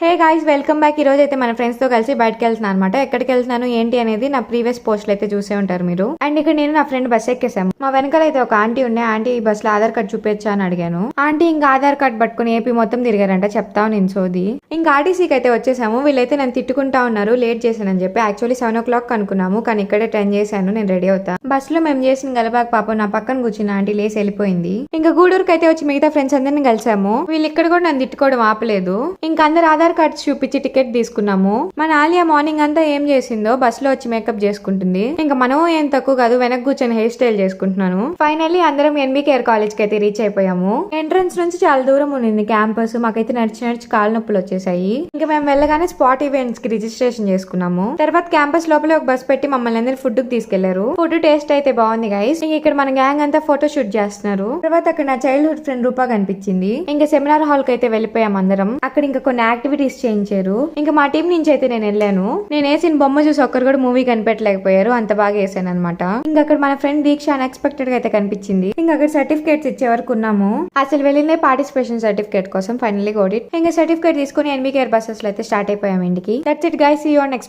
Hey guys, welcome back. ఈ రోజు అయితే మన ఫ్రెండ్స్ తో కలిసి బయటకు వెళ్తున్నాను అనమాట. ఎక్కడికి వెళ్తున్నాను ఏంటి అనేది నా ప్రీవియస్ పోస్ట్లు అయితే చూసే ఉంటారు మీరు. అండ్ ఇక్కడ నేను నా ఫ్రెండ్ బస్ ఎక్కేసాము. మా వెనకాల అయితే ఒక ఆంటీ ఉండే. ఆంటీ ఈ బస్ లో ఆధార్ కార్డ్ చూపించా అని అడిగాను. ఆంటీ ఇంకా ఆధార్ కార్డ్ పట్టుకుని ఏపీ మొత్తం తిరిగారంట. చెప్తాను నేను సోది. ఇంకా ఆర్టీసీకి అయితే వచ్చేసాము. వీళ్ళైతే నన్ను తిట్టుకుంటా ఉన్నారు లేట్ చేశానని చెప్పి. యాక్చువల్లీ 7 o'clock అనుకున్నాము, కానీ ఇక్కడే 10 చేశాను. నేను రెడీ అవుతా. బస్ లో మేము చేసిన గలబాగ్ పాపం నా పక్కన కూర్చున్న ఆంటీ లేసి వెళ్ళిపోయింది. ఇంకా గూడూరుకి అయితే వచ్చి మిగతా ఫ్రెండ్స్ అందరిని కలిసాము. వీళ్ళు ఇక్కడ కూడా నన్ను తిట్టుకోవడం ఆపలేదు. ఇంకా అందరు ఆధార్ కార్డ్స్ చూపించి టికెట్ తీసుకున్నాము. మన ఆలియా మార్నింగ్ అంతా ఏం చేసిందో బస్ లో వచ్చి మేకప్ చేసుకుంటుంది. ఇంకా మనం ఏం తక్కువ కాదు, వెనక్ కూర్చొని హెయిర్ స్టైల్ చేసుకుంటున్నాను. ఫైనల్లీ అందరం ఎన్బీ కేర్ కాలేజ్ కి అయితే రీచ్ అయిపోయాము. ఎంట్రన్స్ నుంచి చాలా దూరం ఉంది క్యాంపస్. మాకైతే నడిచి కాళ్ళ నొప్పులు వచ్చేసాయి. ఇంకా మేము వెళ్ళగానే స్పాట్ ఈవెంట్స్ కి రిజిస్ట్రేషన్ చేసుకున్నాము. తర్వాత క్యాంపస్ లోపల ఒక బస్ పెట్టి మమ్మల్ని అందరూ ఫుడ్ కి తీసుకెళ్లారు. ఫుడ్ టేస్ట్ అయితే బాగుంది గైస్. ఇక్కడ మన గ్యాంగ్ అంతా ఫోటో షూట్ చేస్తున్నారు. తర్వాత అక్కడ నా చైల్డ్హుడ్ ఫ్రెండ్ రూపా కనిపించింది. ఇంకా సెమినార్ హాల్ కి అయితే వెళ్ళిపోయాం అందరం. అక్కడ ఇంకా కొన్ని యాక్టివిటీస్ చేయించారు. ఇంకా మా టీం నుంచి అయితే నేను వెళ్ళాను. నేను వేసిన బొమ్మ చూసి ఒక్కరు కూడా మూవీ కనిపెట్టలేకపోయారు, అంత బాగా వేసాను అనమాట. ఇంకా అక్కడ మన ఫ్రెండ్ దీక్ష అన్ఎక్స్పెక్టెడ్ గా అయితే కనిపించింది. ఇంకా అక్కడ సర్టిఫికేట్స్ ఇచ్చే వరకు ఉన్నాము. అసలు వెళ్ళిందే పార్టిసిపేషన్ సర్టిఫికేట్ కోసం. Finally got it. ఇంకా సర్టిఫికేట్ తీసుకుని ఎన్బీ కేర్ బస్సెస్ లో అయితే స్టార్ట్ అయిపోయాం ఇంటికి. That's it guys, see you on next